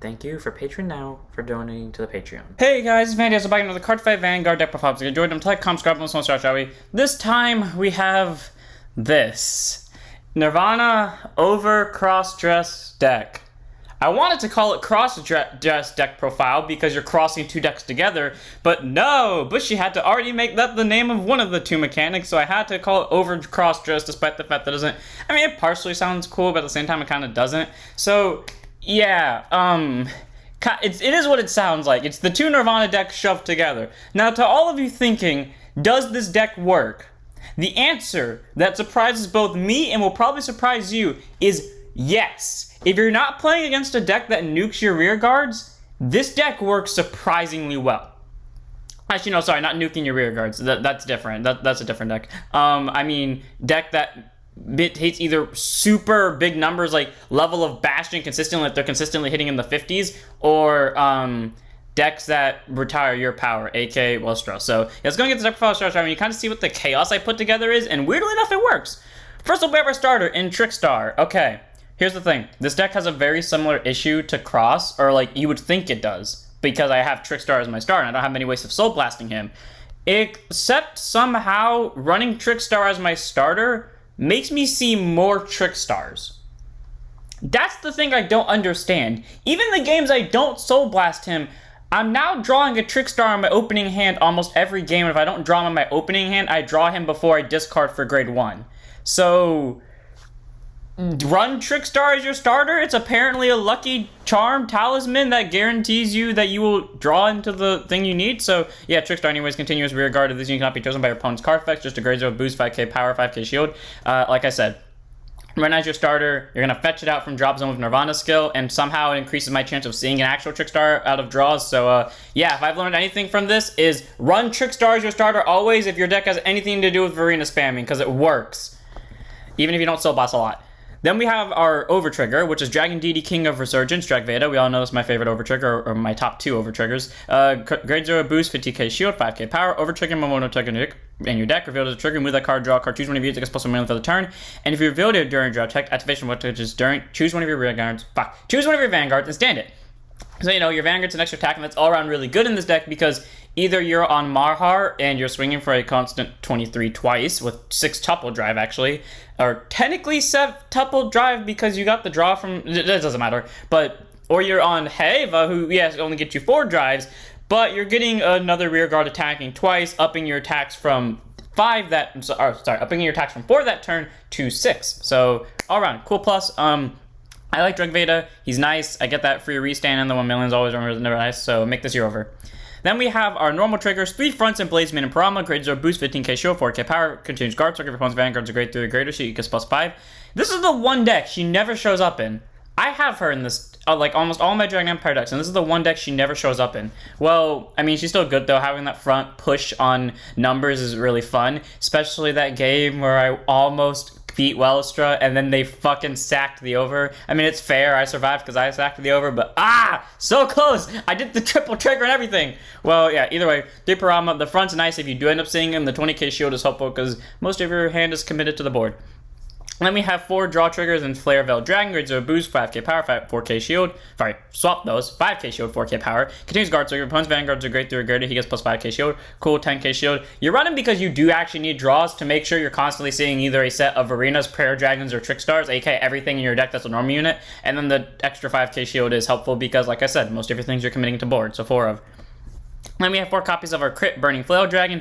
Thank you for Patreon now for donating to the Patreon. Hey guys, it's Vandy. I'm back into the Card Fight Vanguard deck profiles. If you enjoyed them, telecom scrub, let's start, shall we? This time we have this Nirvana OverCrossDress deck. I wanted to call it cross-dress deck profile because you're crossing two decks together, but no, Bushy had to already make that the name of one of the two mechanics, so I had to call it OverCrossDress despite the fact that it doesn't, I mean, it partially sounds cool, but at the same time it kind of doesn't. So, yeah, it is what it sounds like. It's the two Nirvana decks shoved together. Now, to all of you thinking, does this deck work? The answer that surprises both me and will probably surprise you is yes. If you're not playing against a deck that nukes your rear guards, this deck works surprisingly well. Actually, no, sorry, not nuking your rear guards. That's different. That's a different deck. I mean, deck that hits either super big numbers like level of bastion consistently, like they're consistently hitting in the 50s, or decks that retire your power, aka Westeros. So yeah, let's go and get the deck profile started. I mean, you kind of see what the chaos I put together is, and weirdly enough, it works. First, we'll have our starter in Trickstar. Okay. Here's the thing, this deck has a very similar issue to Cross, or like you would think it does, because I have Trickstar as my starter and I don't have many ways of soul blasting him. Except somehow running Trickstar as my starter makes me see more Trickstars. That's the thing I don't understand. Even the games I don't soul blast him, I'm now drawing a Trickstar on my opening hand almost every game, and if I don't draw him on my opening hand, I draw him before I discard for grade 1. So run Trickstar as your starter. It's apparently a lucky charm talisman that guarantees you that you will draw into the thing you need. So yeah, Trickstar anyways, continuous rear guard. If this unit cannot be chosen by your opponent's card effects, just a grade 0 boost, 5k power, 5k shield. Like I said, run as your starter, you're gonna fetch it out from drop zone with Nirvana skill, and somehow it increases my chance of seeing an actual Trickstar out of draws. So yeah, if I've learned anything from this is run Trickstar as your starter always if your deck has anything to do with Varina spamming, because it works. Even if you don't soul blast a lot. Then we have our over trigger, which is Dragon Deity King of Resurgence, Drag Veda. We all know this is my favorite over trigger, or my top two over triggers. Grade 0 boost, 50k shield, 5k power. Over trigger Momono Trigger in your deck. Revealed as a trigger, move that card, draw a card, choose one of your, it gets plus 1 million for the turn. And if you revealed it during draw check, activation which is during, choose one of your rear guards, choose one of your vanguards and stand it. So, you know, your Vanguard's an extra attack, and that's all around really good in this deck because either you're on Marhar and you're swinging for a constant 23 twice with 6 tuple drive, actually, or technically 7 tuple drive because you got the draw from, it doesn't matter, but, or you're on Heva, who, yes, only gets you 4 drives, but you're getting another rear guard attacking twice, upping your attacks from 5 that, upping your attacks from 4 that turn to 6. So, all around, cool plus. I like Drag Veda. He's nice. I get that free restand, and the 1 million is always never nice, so make this your over. Then we have our normal triggers, 3 fronts and Blazeman and Parama, grade 0 boost, 15k shield, 4k power, continues guard, so if your opponent's vanguards are grade 3 or greater, she gets plus 5. This is the one deck she never shows up in. I have her in this, like almost all my Dragon Empire decks, and this is the one deck she never shows up in. Well, I mean, she's still good though. Having that front push on numbers is really fun, especially that game where I almost beat Wellistra, and then they fucking sacked the over. I mean, it's fair. I survived because I sacked the over, but so close. I did the triple trigger and everything. Well, yeah, either way, 3 Parama. The front's nice if you do end up seeing him. The 20k shield is helpful because most of your hand is committed to the board. Then we have 4 draw triggers and Flare Veil Dragon, grade 0 boost, 5k power, 4k shield. Sorry, swap those. 5k shield, 4k power. Continues guard, so your opponent's vanguards are grade 3 or greater, he gets plus 5k shield. Cool, 10k shield. You're running because you do actually need draws to make sure you're constantly seeing either a set of Varinas, Prayer Dragons, or Trickstars, aka everything in your deck that's a normal unit. And then the extra 5k shield is helpful because, like I said, most of your things you're committing to board, so 4 of. Then we have 4 copies of our Crit Burning Flail Dragon.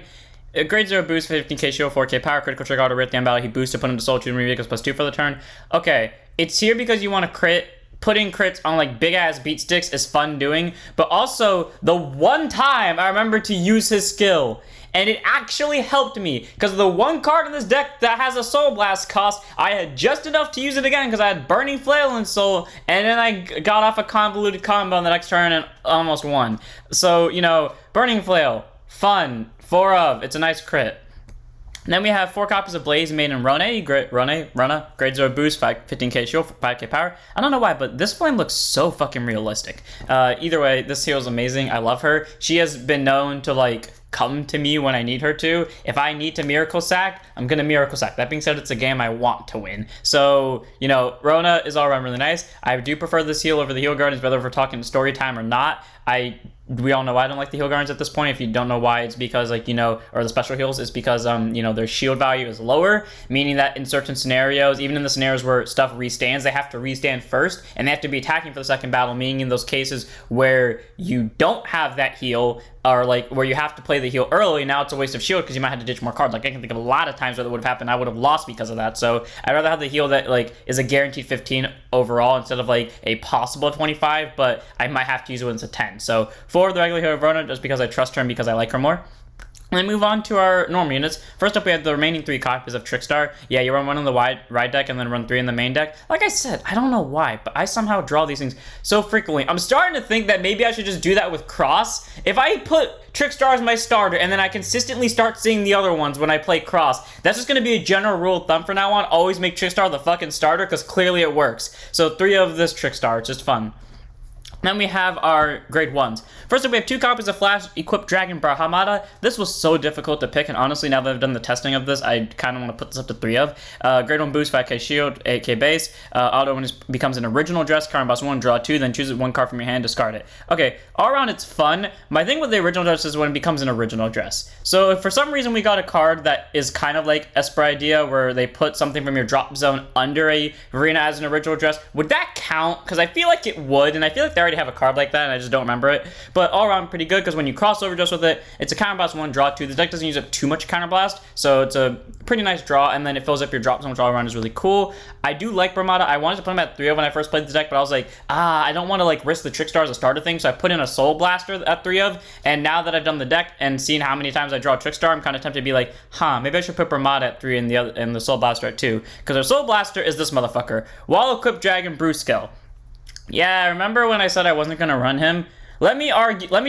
Grade 0 boost, 15k shield, 4k power, critical trigger auto at the end battle. He boosts to put into soul, choose vehicles plus 2 for the turn. Okay, it's here because you want to crit. Putting crits on like big ass beat sticks is fun doing, but also the one time I remember to use his skill, and it actually helped me because the one card in this deck that has a soul blast cost, I had just enough to use it again because I had Burning Flail and Soul, and then I got off a convoluted combo on the next turn and almost won. So, you know, Burning Flail, fun. 4 of. It's a nice crit. Then we have 4 copies of Blaze Maiden and Rona, grade 0 boost, 15k shield, 5k power. I don't know why, but this flame looks so fucking realistic. Either way, this hero's amazing. I love her. She has been known to, like, come to me when I need her to. If I need to Miracle Sack, I'm going to Miracle Sack. That being said, it's a game I want to win. So, Rona is all around really nice. I do prefer this heal over the Heal Guardians, whether we're talking story time or not. We all know why I don't like the Heal Guardians at this point. If you don't know why, it's because, or the special heals, it's because, their shield value is lower, meaning that in certain scenarios, even in the scenarios where stuff restands, they have to restand first, and they have to be attacking for the second battle, meaning in those cases where you don't have that heal, or where you have to play the heal early, now it's a waste of shield because you might have to ditch more cards. I can think of a lot of times where that would have happened. I would have lost because of that. So I'd rather have the heal that is a guaranteed 15 overall instead of a possible 25, but I might have to use it when it's a 10. So for the regular hero of Varina, just because I trust her and because I like her more. And then move on to our normal units. First up, we have the remaining 3 copies of Trickstar. Yeah, you run 1 in the ride deck and then run 3 in the main deck. Like I said, I don't know why, but I somehow draw these things so frequently. I'm starting to think that maybe I should just do that with Cross. If I put Trickstar as my starter and then I consistently start seeing the other ones when I play Cross, that's just going to be a general rule of thumb from now on. Always make Trickstar the fucking starter because clearly it works. So 3 of this Trickstar, it's just fun. Then we have our grade 1s. First up, we have 2 copies of Flash equipped Dragon Brahmada. This was so difficult to pick, and honestly, now that I've done the testing of this, I kind of want to put this up to 3 of. Grade 1 boost, 5k shield, 8k base. Auto when it becomes an original dress, card boss 1, draw 2, then choose 1 card from your hand, discard it. Okay, all around it's fun. My thing with the original dress is when it becomes an original dress. So if for some reason we got a card that is kind of like Esper Idea, where they put something from your drop zone under a Varina as an original dress, would that count? Because I feel like it would, and I feel like they already have a card like that and I just don't remember it, but all around pretty good because when you cross over just with it, it's a counterblast 1, draw 2. The deck doesn't use up too much counterblast, so it's a pretty nice draw, and then it fills up your drop zone, which all around is really cool. I do like Brahmada. I wanted to put him at 3 when I first played the deck, but I was like, I don't want to risk the Trickstar as a starter thing, so I put in a Soul Blaster at 3, and now that I've done the deck and seen how many times I draw Trickstar, I'm kind of tempted to be like, maybe I should put Brahmada at 3 and the Soul Blaster at 2, because our Soul Blaster is this motherfucker. Wall equipped Dragon Bruce Skill. Yeah, remember when I said I wasn't going to run him? Let me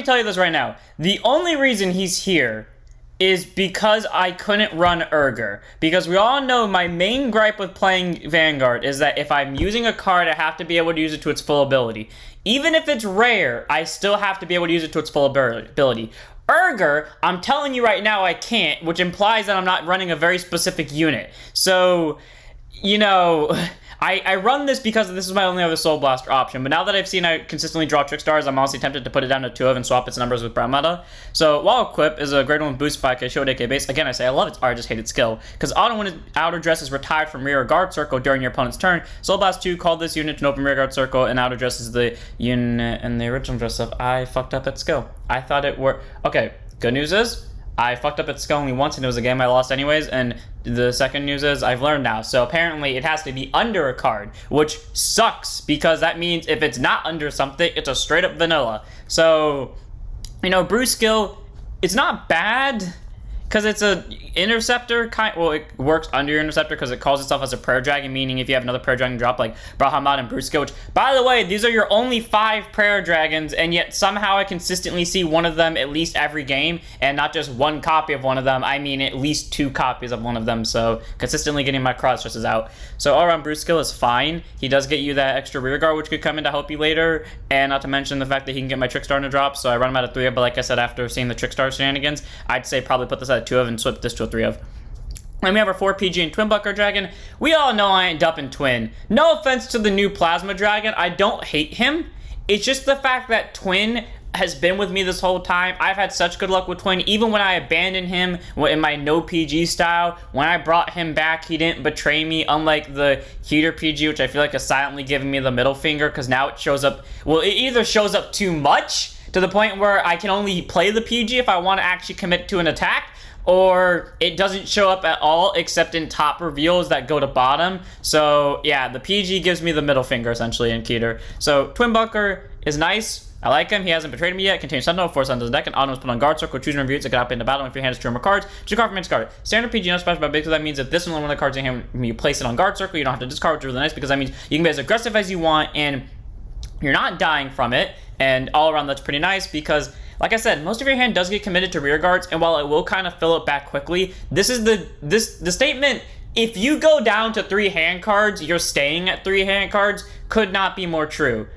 tell you this right now. The only reason he's here is because I couldn't run Urger. Because we all know my main gripe with playing Vanguard is that if I'm using a card, I have to be able to use it to its full ability. Even if it's rare, I still have to be able to use it to its full ability. Urger, I'm telling you right now I can't, which implies that I'm not running a very specific unit. So, I run this because this is my only other Soul Blaster option, but now that I've seen I consistently draw Trickstars, I'm honestly tempted to put it down to 2 and swap its numbers with Brahmada. So, Wall Equip is a grade 1 boost 5k shield 8k base. Again, I say I love its art, I just hate its skill. Because auto when outer dress is retired from rear guard circle during your opponent's turn, Soul Blast 2, call this unit to an open rear guard circle, and outer dress is the unit and the original dress of I fucked up its skill. I thought it were... Okay, good news is, I fucked up its skill only once and it was a game I lost anyways, and the second news is I've learned now. So apparently it has to be under a card, which sucks because that means if it's not under something, it's a straight up vanilla. So, Bruce skill, it's not bad because it's a interceptor it works under your interceptor because it calls itself as a prayer dragon, meaning if you have another prayer dragon drop like Bahamut and Brusco, which by the way, these are your only 5 prayer dragons, and yet somehow I consistently see one of them at least every game, and not just 1 copy of one of them, I mean at least 2 copies of one of them, so consistently getting my cross dresses out. So all around Bruce skill is fine. He does get you that extra rear guard, which could come in to help you later, and not to mention the fact that he can get my Trickstar in a drop, so I run him out of 3, but like I said, after seeing the Trickstar shenanigans, I'd say probably put this at 2 and swap this to a 3. Then we have our 4 PG and Twin Bucker Dragon. We all know I ain't dumping Twin. No offense to the new Plasma Dragon, I don't hate him. It's just the fact that Twin has been with me this whole time. I've had such good luck with Twin, even when I abandoned him in my no PG style. When I brought him back, he didn't betray me, unlike the Heater PG, which I feel like is silently giving me the middle finger, because now it shows up, well, it either shows up too much, to the point where I can only play the PG if I want to actually commit to an attack, or it doesn't show up at all except in top reveals that go to bottom. So yeah, the PG gives me the middle finger essentially in Keter. So Twin Bucker is nice. I like him. He hasn't betrayed me yet. Contains Sentinel, force onto the deck, and auto is put on guard circle. Choose and review it to get up into battle. If your hand is 2 or more cards, choose a card from your card. Standard PG, no special, but basically that means that this is one of the cards in your hand. When you place it on guard circle, you don't have to discard, which is really nice because that means you can be as aggressive as you want and you're not dying from it. And all around that's pretty nice because, like I said, most of your hand does get committed to rear guards, and while it will kind of fill it back quickly, this is the statement, if you go down to 3 hand cards, you're staying at 3 hand cards, could not be more true.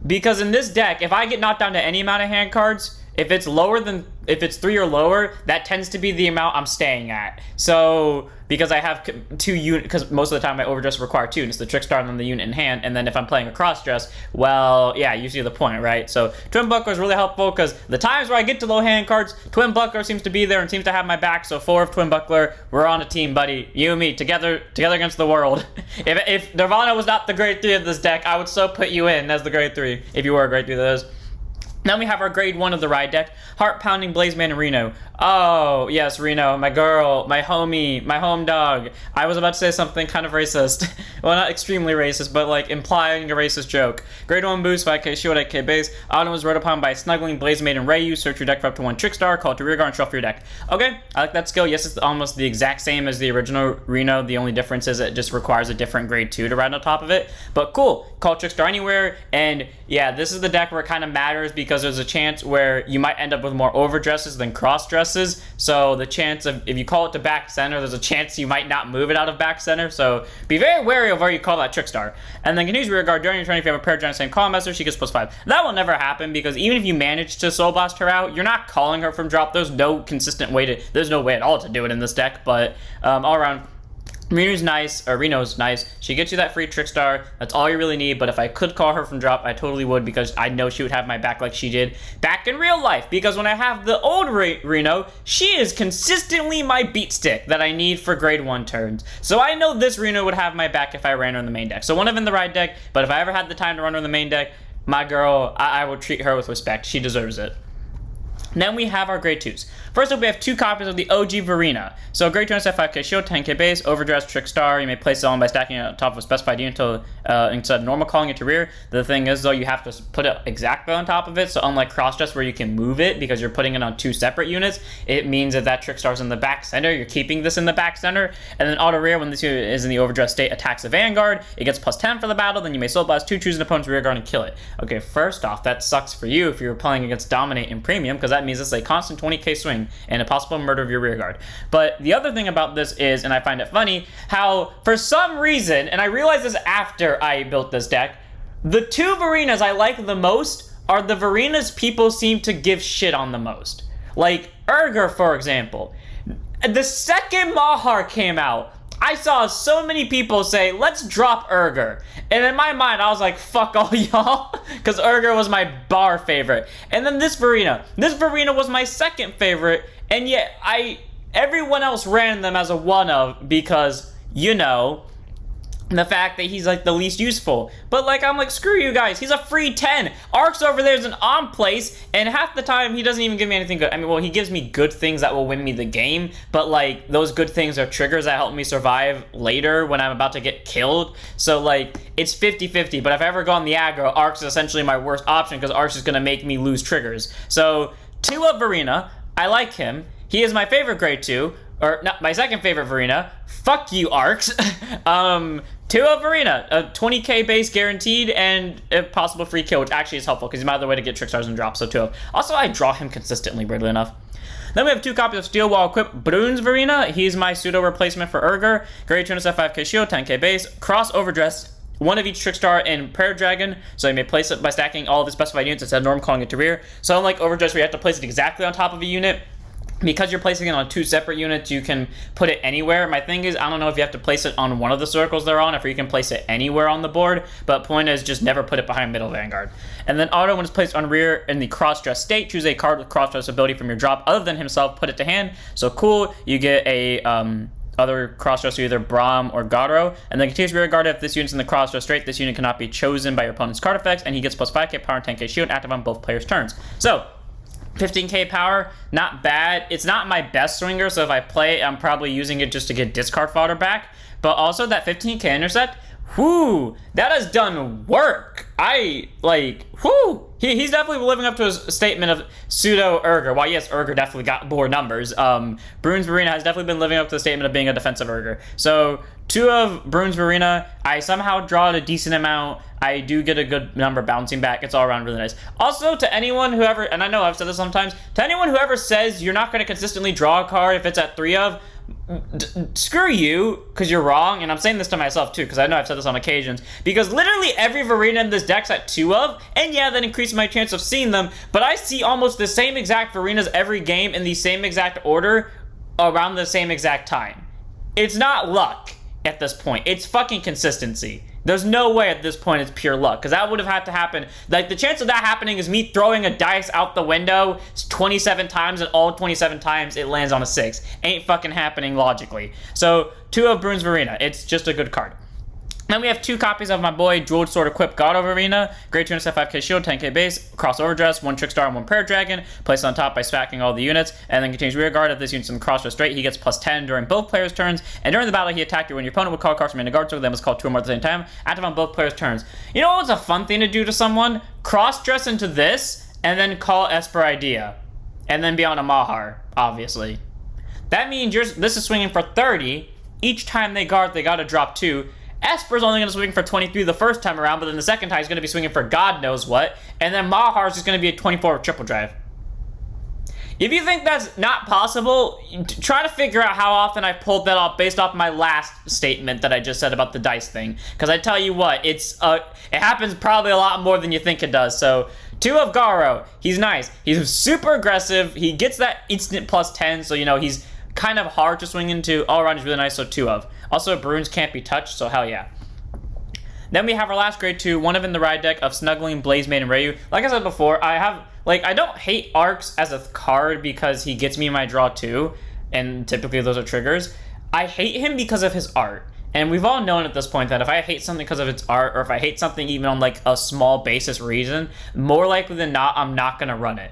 Because in this deck, if I get knocked down to any amount of hand cards, if it's 3 or lower, that tends to be the amount I'm staying at. So because I have 2 units, because most of the time my overdress require 2, and it's the Trickstar and then the unit in hand, and then if I'm playing a cross-dress, well, yeah, you see the point, right? So Twin Buckler is really helpful, because the times where I get to low hand cards, Twin Buckler seems to be there and seems to have my back, so 4 of Twin Buckler, we're on a team, buddy. You and me, together against the world. If Nirvana was not the grade 3 of this deck, I would so put you in as the grade 3, if you were a grade 3 that is. Then we have our grade 1 of the ride deck, Heart Pounding Blazeman and Reno. Oh, yes, Reno, my girl, my homie, my home dog. I was about to say something kind of racist. Well, not extremely racist, but like implying a racist joke. Grade 1 boost, 5k shield, 8k base. Autumn was rode upon by a Snuggling Blazeman and Rayu. Search your deck for up to 1 Trickstar, call it to rearguard, and shuffle your deck. Okay, I like that skill. Yes, it's almost the exact same as the original Reno. The only difference is it just requires a different grade 2 to ride on top of it. But cool, call Trickstar anywhere. And yeah, this is the deck where it kind of matters because there's a chance where you might end up with more overdresses than cross dresses. So the chance of, if you call it to back center, there's a chance you might not move it out of back center. So be very wary of where you call that Trickstar. And then continues rear guard during your turn. If you have a pair of the same column master, she gets +5. That will never happen because even if you manage to Soul Blast her out, you're not calling her from drop. There's no consistent way to, there's no way at all to do it in this deck. But all around, Reno's nice. She gets you that free Trickstar. That's all you really need. But if I could call her from drop, I totally would because I know she would have my back like she did back in real life. Because when I have the old Reno, she is consistently my beat stick that I need for grade 1 turns. So I know this Reno would have my back if I ran her in the main deck. So one of in the ride deck, but if I ever had the time to run her in the main deck, my girl, I would treat her with respect. She deserves it. Then we have our grade 2s. First up, we have 2 copies of the OG Varina. So grade 2 set 5k shield, 10k base, overdress, Trickstar. You may place it on by stacking it on top of a specified unit until instead of normal calling it to rear. The thing is though, you have to put it exactly on top of it. So unlike crossdress where you can move it because you're putting it on 2 separate units, it means that Trickstar is in the back center. You're keeping this in the back center. And then auto rear, when this unit is in the overdress state, attacks a vanguard. It gets +10 for the battle. Then you may soul blast 2, choose an opponent's rear guard and kill it. Okay, first off, that sucks for you if you're playing against Dominate in Premium because that means it's a constant 20k swing and a possible murder of your rear guard. But the other thing about this is, and I find it funny, how for some reason, and I realized this after I built this deck, the 2 Varinas I like the most are the Varinas people seem to give shit on the most. Like Urger, for example. The second Mahar came out, I saw so many people say, let's drop Urger. And in my mind, I was like, fuck all y'all. Because Urger was my bar favorite. And then this Varina. This Varina was my second favorite. And yet, everyone else ran them as a one of because, you know, the fact that he's like the least useful. But like, I'm like, screw you guys, he's a free 10. Arcs over there is an on place, and half the time he doesn't even give me anything good. I mean, well, he gives me good things that will win me the game, but like, those good things are triggers that help me survive later when I'm about to get killed. So like, it's 50-50, but if I ever go on the aggro, Arcs is essentially my worst option because Arcs is gonna make me lose triggers. So, 2 of Varina, I like him. He is my favorite grade 2, or not my second favorite Varina. Fuck you, Arcs. 2 of Barina, a 20k base guaranteed, and a possible free kill, which actually is helpful because he's my other way to get Trickstars and drops, so 2 of. Also, I draw him consistently, weirdly enough. Then we have 2 copies of Steel Wall equipped Bruins Varina. He's my pseudo replacement for Urger. Grade 2 set 5k shield, 10k base, cross overdress, 1 of each Trickstar and Prayer Dragon, so you may place it by stacking all of the specified units instead of normal calling it to rear. So unlike overdress where you have to place it exactly on top of a unit, because you're placing it on 2 separate units, you can put it anywhere. My thing is, I don't know if you have to place it on one of the circles they're on, if you can place it anywhere on the board, but point is just never put it behind middle vanguard. And then auto, when it's placed on rear in the cross-dress state, choose a card with cross-dress ability from your drop other than himself, put it to hand. So cool, you get a other cross-dresser, either Braum or Godro, and then continues rear guard. If this unit's in the cross-dress straight, this unit cannot be chosen by your opponent's card effects, and he gets plus 5k power and 10k shield active on both players' turns. So 15k power, not bad. It's not my best swinger, so if I play, I'm probably using it just to get discard fodder back. But also that 15k intercept, whoo, that has done work. He's definitely living up to his statement of pseudo Urger. While yes, Urger definitely got more numbers. Bruins Barina has definitely been living up to the statement of being a defensive Urger. So 2 of Bruins Varina. I somehow draw it a decent amount. I do get a good number bouncing back. It's all around really nice. Also, to anyone who ever, and I know I've said this sometimes, to anyone who ever says you're not going to consistently draw a card if it's at 3 of, screw you, because you're wrong. And I'm saying this to myself too, because I know I've said this on occasions, because literally every Varina in this deck's at 2 of, and yeah, that increases my chance of seeing them, but I see almost the same exact Varinas every game in the same exact order around the same exact time. It's not luck at this point. It's fucking consistency. There's no way at this point it's pure luck, because that would have had to happen. Like, the chance of that happening is me throwing a dice out the window 27 times, and all 27 times it lands on a 6. Ain't fucking happening logically. So, 2 of Bruins Varina. It's just a good card. Then we have 2 copies of my boy Jeweled Sword Equipped God of Arena. Grade 2 5k shield, 10k base, cross overdress, 1 Trickstar and 1 Prayer Dragon. Placed on top by stacking all the units, and then continues rear guard. If this unit's in cross dress straight, he gets plus 10 during both players' turns. And during the battle, he attacked you when your opponent would call cards from in a guard circle. They must call 2 or more at the same time. Active on both players' turns. You know what's a fun thing to do to someone? Cross dress into this, and then call Esper Idea. And then be on a Mahar, obviously. That means this is swinging for 30. Each time they guard, they gotta drop 2. Esper's only going to swing for 23 the first time around, but then the second time he's going to be swinging for God knows what. And then Mahar's just going to be a 24 triple drive. If you think that's not possible, try to figure out how often I pulled that off based off my last statement that I just said about the dice thing. Because I tell you what, it happens probably a lot more than you think it does. So, 2 of Garo. He's nice. He's super aggressive. He gets that instant plus 10, so, you know, he's kind of hard to swing into. All around, he's really nice, so 2 of. Also, Bruins can't be touched, so hell yeah. Then we have our last grade 2, 1 of in the ride deck of Snuggling, Blaze Maid, and Rayu. Like I said before, I don't hate Arcs as a card because he gets me my draw 2, and typically those are triggers. I hate him because of his art. And we've all known at this point that if I hate something because of its art, or if I hate something even on like a small basis reason, more likely than not, I'm not going to run it.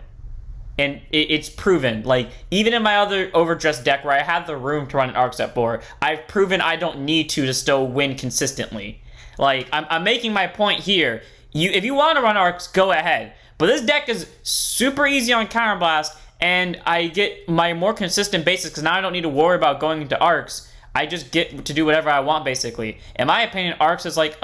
And it's proven, like, even in my other overdressed deck where I had the room to run an arc set 4, I've proven I don't need to still win consistently. Like, I'm making my point here. If you want to run arcs, go ahead. But this deck is super easy on Counterblast, and I get my more consistent basis because now I don't need to worry about going into arcs. I just get to do whatever I want, basically. In my opinion, arcs is like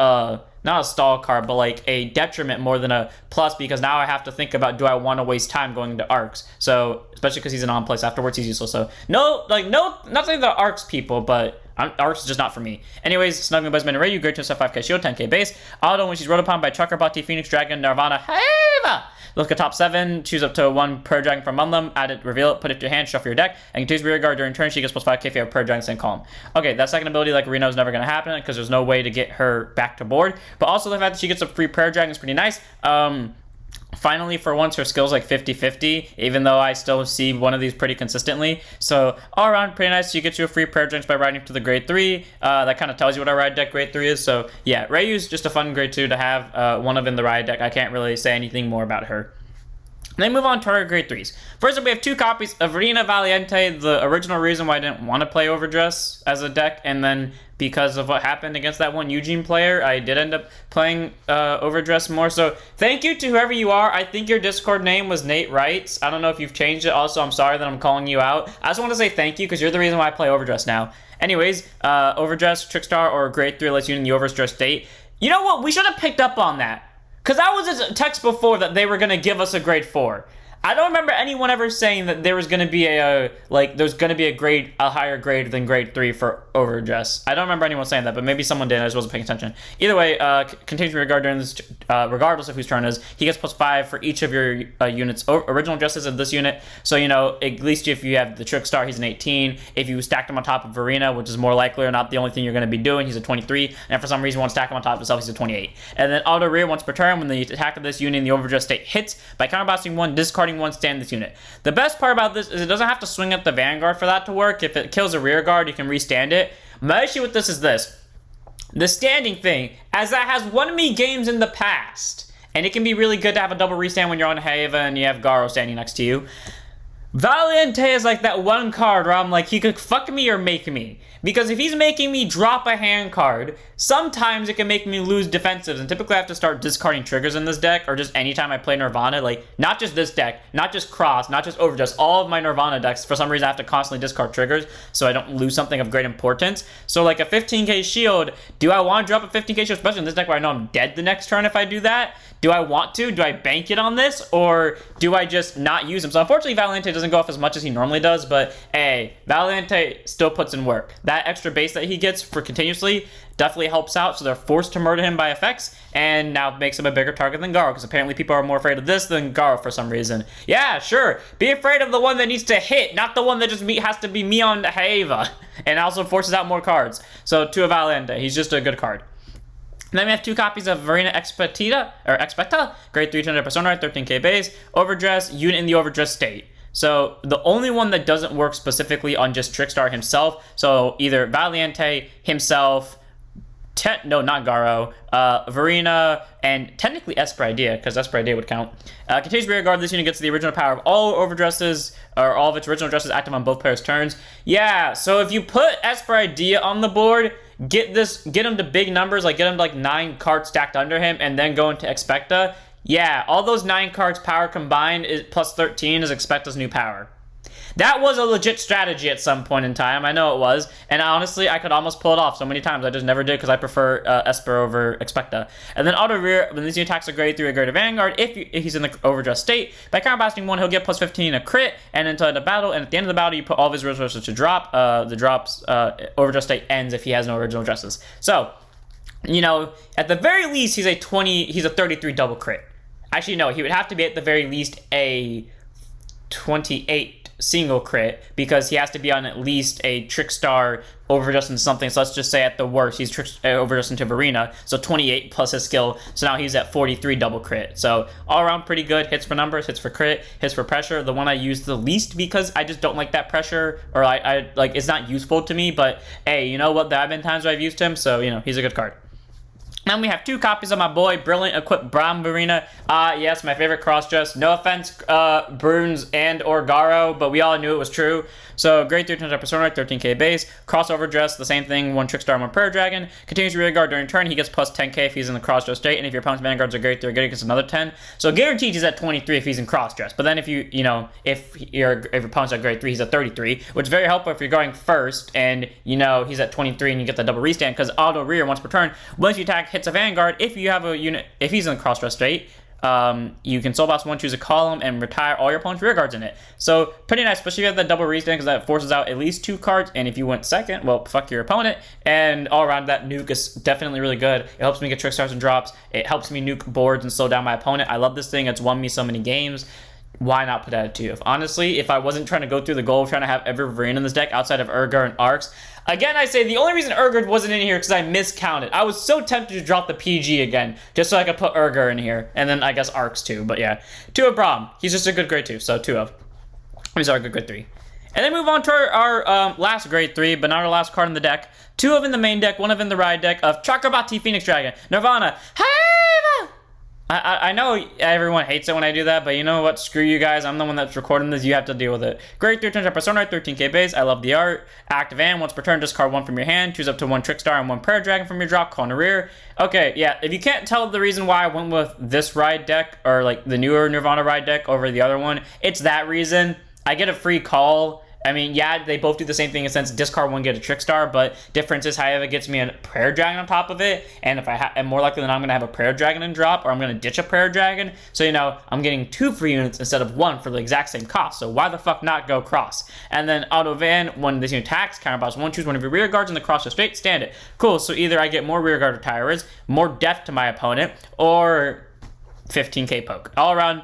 not a stall card, but like a detriment more than a plus, because now I have to think about, do I want to waste time going into arcs? So, especially because he's an on-place afterwards, he's useless. So, nothing the arcs people, but arcs is just not for me. Anyways, Snuggling Blaze Maid and Rayu, grade 2 5k shield, 10k base. Auto when she's rode upon by Chucker, Bhakti, Phoenix, Dragon, Nirvana, Heva! Look at top 7, choose up to 1 Prayer Dragon from among them, add it, reveal it, put it to your hand, shuffle your deck, and continues rear guard during turn. She gets plus 5k if you have Prayer Dragon same column. Okay, that second ability, like Reno, is never going to happen because there's no way to get her back to board. But also the fact that she gets a free Prayer Dragon is pretty nice. Finally, for once, her skill's like 50-50, even though I still see one of these pretty consistently. So, all around, pretty nice. You get you a free Prayer Drinks by riding to the grade 3. That kind of tells you what our ride deck grade 3 is. So, yeah, Rayu's just a fun grade 2 to have. One of in the ride deck. I can't really say anything more about her. Then move on to our grade 3s. First up, we have 2 copies of Varina Valiente, the original reason why I didn't want to play Overdress as a deck, and then because of what happened against that one Eugene player, I did end up playing Overdress more. So thank you to whoever you are. I think your Discord name was Nate Wrights. I don't know if you've changed it. Also, I'm sorry that I'm calling you out. I just want to say thank you because you're the reason why I play Overdress now. Anyways, Overdress, Trickstar, or grade 3 lets you in the Overdress state. You know what? We should have picked up on that. Because that was a text before that they were going to give us a grade 4. I don't remember anyone ever saying that there was going to be there's going to be a higher grade than grade 3 for Overdress. I don't remember anyone saying that, but maybe someone did. I just wasn't paying attention. Either way, continues to regard during this, regardless of whose turn it is. He gets plus 5 for each of your units' original dresses of this unit. So, you know, at least if you have the Trickstar, he's an 18. If you stacked him on top of Varina, which is more likely or not the only thing you're going to be doing, he's a 23. And for some reason, you want to stack him on top of himself, he's a 28. And then auto rear once per turn when the attack of this unit in the Overdress state hits by counterblasting 1, discarding 1, stand this unit. The best part about this is it doesn't have to swing at the Vanguard for that to work. If it kills a rear guard, you can restand it. My issue with this is this. The standing thing, as that has won me games in the past, and it can be really good to have a double restand when you're on Heva and you have Garo standing next to you. Valiente is like that one card where I'm like, he could fuck me or make me. Because if he's making me drop a hand card, sometimes it can make me lose defensives, and typically I have to start discarding triggers in this deck, or just anytime I play Nirvana, like, not just this deck, not just Cross, not just OverCrossDress, all of my Nirvana decks, for some reason I have to constantly discard triggers, so I don't lose something of great importance. So like a 15k shield, do I want to drop a 15k shield, especially in this deck where I know I'm dead the next turn if I do that? Do I want to? Do I bank it on this? Or do I just not use him? So unfortunately, Valiente doesn't go off as much as he normally does, but hey, Valiente still puts in work. That extra base that he gets for continuously definitely helps out, so they're forced to murder him by effects, and now makes him a bigger target than Garo, because apparently people are more afraid of this than Garo for some reason. Yeah, sure, be afraid of the one that needs to hit, not the one that just has to be me on Haeva, and also forces out more cards. So to a Valiente, he's just a good card. And then we have 2 copies of Varina Expecta, grade 3 200 Persona, 13k base, OverDress, unit in the OverDress state. So the only one that doesn't work specifically on just Trickstar himself, so either Valiente himself, no, not Garo, Varina, and technically Esper Idea, because Esper Idea would count. Continues rear guard. This unit gets the original power of all overdresses, or all of its original dresses active on both players' turns. Yeah, so if you put Esper Idea on the board, get him to big numbers, like get him to like 9 cards stacked under him, and then go into Expecta. Yeah, all those 9 cards power combined is plus 13 is Expecta's new power. That was a legit strategy at some point in time. I know it was. And honestly, I could almost pull it off so many times. I just never did because I prefer Esper over Expecta. And then auto rear, when these attacks are grade 3 or greater Vanguard, if he's in the overdress state, by counterblasting 1, he'll get plus 15 a crit and until the battle. And at the end of the battle, you put all of his resources to drop. The drops overdress state ends if he has no original dresses. So, you know, at the very least, he's a 33 double crit. Actually, no, he would have to be at the very least a 28 single crit, because he has to be on at least a Trickstar overdress into something. So let's just say at the worst he's overdress into Varina, so 28 plus his skill, so now he's at 43 double crit. So all around pretty good. Hits for numbers, hits for crit, hits for pressure. The one I use the least because I just don't like that pressure, or I like, it's not useful to me, but hey, you know what, there have been times where I've used him, so you know, he's a good card. Then we have 2 copies of my boy, Brilliant Equipped Brown Barina. Yes, my favorite cross-dress. No offense, Bruns and or Garo, but we all knew it was true. So, grade 3 Persona, 13k base. Crossover dress, the same thing, 1 Trickstar, 1 Prayer Dragon. Continues rear guard during turn, he gets plus 10k if he's in the cross-dress state, and if your opponent's vanguards are grade 3 or greater, he gets another 10. So, guaranteed he's at 23 if he's in cross-dress. But then if if your opponent's at grade 3, he's at 33, which is very helpful if you're going first, and, he's at 23 and you get the double restand, because auto rear once per turn, once you attack, hits a Vanguard, if you have a unit, if he's in the cross-dress state, you can soul blast 1, choose a column, and retire all your opponent's rear guards in it. So pretty nice, especially if you have that double restand, because that forces out at least 2 cards, and if you went second, well, fuck your opponent. And all around, that nuke is definitely really good. It helps me get trick stars and drops. It helps me nuke boards and slow down my opponent. I love this thing. It's won me so many games. Why not put that at 2? Honestly, if I wasn't trying to go through the goal of trying to have every Varina in this deck outside of Urgur and Arcs, again, I say the only reason Urgur wasn't in here because I miscounted. I was so tempted to drop the PG again, just so I could put Urgur in here. And then I guess Arcs too, but yeah. 2 of Braum. He's just a good grade 2, so 2 of. He's our good 3. And then move on to our last grade 3, but not our last card in the deck. 2 of in the main deck, 1 of in the ride deck of Chakrabarti Phoenix Dragon, Nirvana, Haeva! I know everyone hates it when I do that, but you know what? Screw you guys. I'm the one that's recording this. You have to deal with it. Grade 3 turns Persona, 13k base. I love the art. Active and once per turn, discard 1 from your hand. Choose up to 1 Trickstar and 1 Prayer Dragon from your drop. Call in the rear. Okay, yeah. If you can't tell the reason why I went with this ride deck, or like the newer Nirvana ride deck over the other one, it's that reason. I get a free call. I mean, yeah, they both do the same thing in a sense. Discard 1, get a Trickstar, but difference is Haeva gets me a Prayer Dragon on top of it, and if I'm more likely than not, I'm going to have a Prayer Dragon in drop, or I'm going to ditch a Prayer Dragon, so, I'm getting 2 free units instead of 1 for the exact same cost, so why the fuck not go cross? And then Auto Van, when this unit attacks, counterboss 1, choose one of your rear guards in the cross or straight, stand it. Cool, so either I get more rear guard retirers, more depth to my opponent, or 15k poke. All around,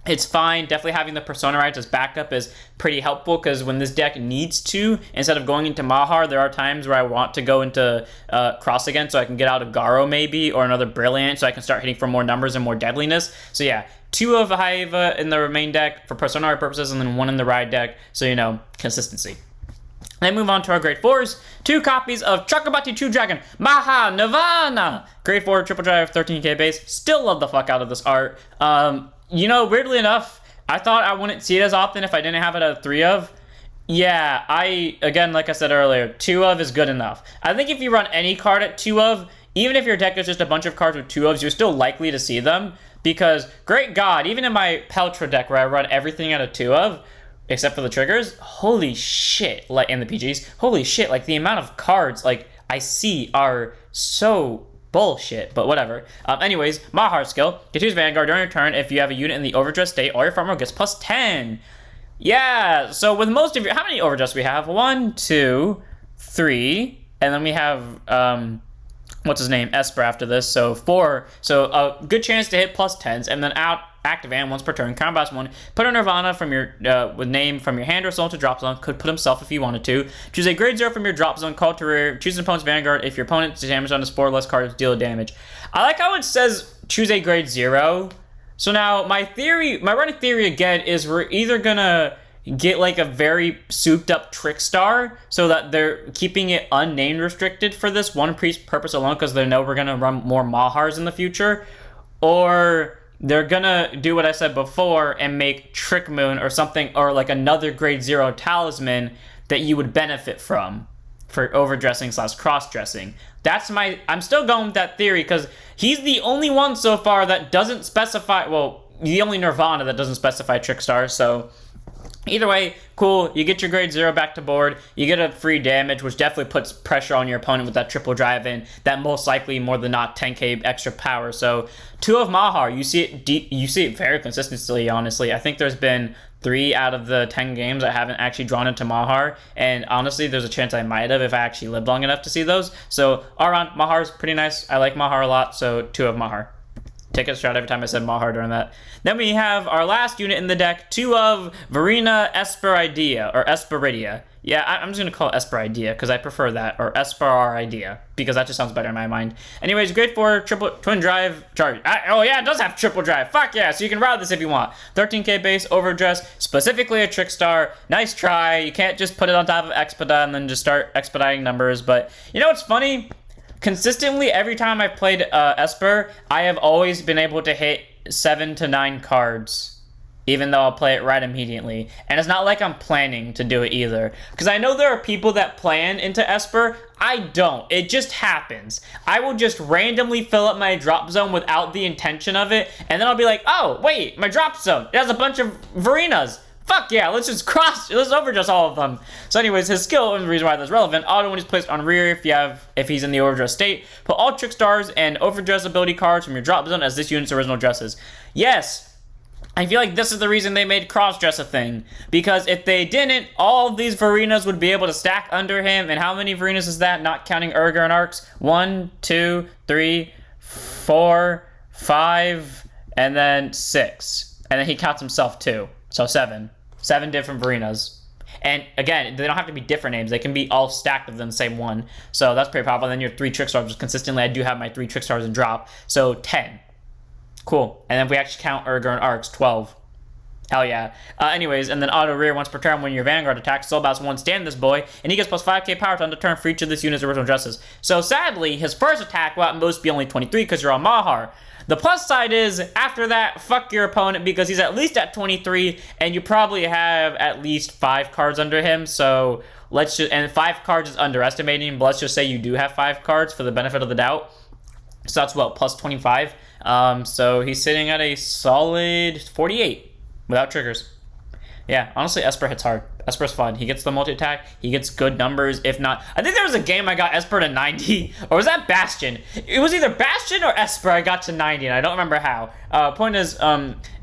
it's fine. Definitely having the Persona rides as backup is pretty helpful, because when this deck needs to, instead of going into Mahar, there are times where I want to go into Cross again, so I can get out of Garo maybe, or another Brilliant, so I can start hitting for more numbers and more deadliness. So yeah, 2 of Haeva in the main deck for Persona ride purposes, and then 1 in the ride deck, so consistency. Then move on to our grade 4s. 2 copies of Chakrabarti True Dragon, Maha Nirvana. Grade 4 triple drive, 13k base. Still love the fuck out of this art. Weirdly enough, I thought I wouldn't see it as often if I didn't have it at 3 of. Yeah, again, like I said earlier, 2 of is good enough. I think if you run any card at 2 of, even if your deck is just a bunch of cards with 2 ofs, you're still likely to see them. Because, great God, even in my Peltra deck where I run everything at a 2 of, except for the triggers, holy shit, like in the PGs, holy shit, like the amount of cards like I see are so bullshit, but whatever. Anyways, Mahar skill, get to use Vanguard during your turn. If you have a unit in the overdress state, all your farm row gets plus 10. Yeah, so with most of your, how many overdress we have? 1, 2, 3, and then we have, what's his name, Esper after this, so 4, so a good chance to hit plus 10s, and then active and once per turn, combat 1, put a Nirvana from your, with name from your hand or soul to drop zone, could put himself if you wanted to, choose a grade 0 from your drop zone, call to rear, choose an opponent's Vanguard, if your opponent's damage on his 4 less cards, deal damage. I like how it says choose a grade 0, so now my running theory again is we're either gonna get like a very souped up Trickstar so that they're keeping it unnamed restricted for this one purpose alone because they know we're gonna run more Mahars in the future, or they're gonna do what I said before and make Trick Moon or something, or like another grade 0 talisman that you would benefit from for overdressing / cross-dressing. I'm still going with that theory because he's the only one so far that doesn't specify, well, the only Nirvana that doesn't specify Trickstar, so either way, cool. You get your grade 0 back to board. You get a free damage, which definitely puts pressure on your opponent with that triple drive in. That most likely, more than not, 10k extra power. So 2 of Mahar, you see it very consistently. Honestly, I think there's been 3 out of the 10 games I haven't actually drawn into Mahar, and honestly, there's a chance I might have if I actually lived long enough to see those. So all around, Mahar's pretty nice. I like Mahar a lot. So 2 of Mahar. Take a shot every time I said Mahar during that. Then we have our last unit in the deck, 2 of Varina Esperidia, or Esperidia. Yeah, I'm just going to call it Esperidia, because I prefer that, or Esperidia, because that just sounds better in my mind. Anyways, grade 4, twin drive, charge. Oh yeah, it does have triple drive. Fuck yeah, so you can ride this if you want. 13k base, overdress, specifically a Trickstar. Nice try. You can't just put it on top of Expedite and then just start expediting numbers, but you know what's funny? Consistently, every time I've played Esper, I have always been able to hit 7 to 9 cards, even though I'll play it right immediately. And it's not like I'm planning to do it either. Because I know there are people that plan into Esper. I don't. It just happens. I will just randomly fill up my drop zone without the intention of it, and then I'll be like, oh, wait, my drop zone, it has a bunch of Varinas. Fuck yeah, let's overdress all of them. So anyways, his skill, and the reason why that's relevant, auto when he's placed on rear if he's in the overdress state, put all Trickstars and overdress ability cards from your drop zone as this unit's original dresses. Yes, I feel like this is the reason they made cross-dress a thing, because if they didn't, all of these Varinas would be able to stack under him, and how many Varinas is that, not counting Urger and Arcs? 1, 2, 3, 4, 5, and then 6. And then he counts himself too, so 7. 7 different Varinas. And again, they don't have to be different names. They can be all stacked of them, the same one. So that's pretty powerful. And then your 3 Trickstars, just consistently, I do have my 3 Trickstars in drop. So 10. Cool. And then if we actually count Urger and Arcs, 12. Hell yeah. Anyways, and then auto rear once per turn when your Vanguard attacks. Soulbound's 1 stand this boy, and he gets plus 5k power to end the turn for each of this unit's original dresses. So sadly, his first attack will at most be only 23 because you're on Mahar. The plus side is, after that, fuck your opponent because he's at least at 23, and you probably have at least 5 cards under him, so let's just, and 5 cards is underestimating, but let's just say you do have 5 cards for the benefit of the doubt. So that's what, plus 25? So he's sitting at a solid 48 without triggers. Yeah, honestly, Esper hits hard. Esper's fun. He gets the multi-attack. He gets good numbers, if not... I think there was a game I got Esper to 90. Or was that Bastion? It was either Bastion or Esper I got to 90, and I don't remember how. Point is,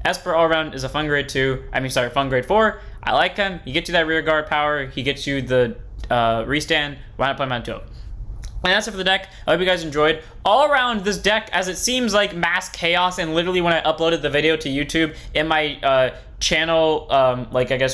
Esper all-around is a fun grade 2. Fun grade 4. I like him. He gets you that rear guard power. He gets you the restand. Why not play him on 2? And that's it for the deck. I hope you guys enjoyed. All around this deck, as it seems like mass chaos, and literally when I uploaded the video to YouTube, in my channel,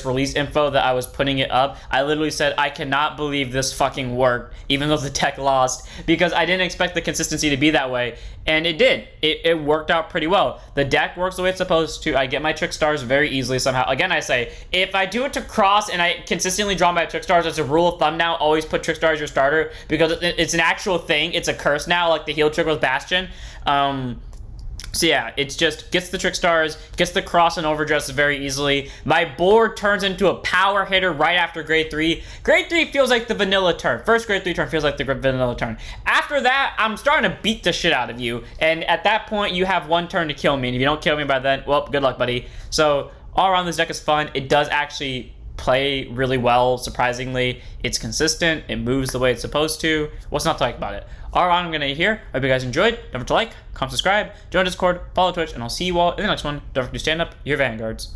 release info that I was putting it up, I literally said, I cannot believe this fucking worked, even though the deck lost, because I didn't expect the consistency to be that way, and it did. It worked out pretty well. The deck works the way it's supposed to. I get my Trickstars very easily somehow. Again, I say, if I do it to cross and I consistently draw my Trickstars, as a rule of thumb now, always put Trickstar as your starter, because it's an actual thing. It's a curse now, like the heal trick with Bastion. So yeah, it's just gets the trick stars, gets the cross and overdress very easily. My board turns into a power hitter right after grade 3. Grade 3 feels like the vanilla turn. First grade 3 turn feels like the vanilla turn. After that, I'm starting to beat the shit out of you. And at that point, you have 1 turn to kill me. And if you don't kill me by then, well, good luck, buddy. So all around, this deck is fun. It does actually play really well, surprisingly. It's consistent. It moves the way it's supposed to. What's not to like about it? All right, I'm gonna end here. I hope you guys enjoyed. Don't forget to like, comment, subscribe, join Discord, follow Twitch, and I'll see you all in the next one. Don't forget to stand up your vanguards.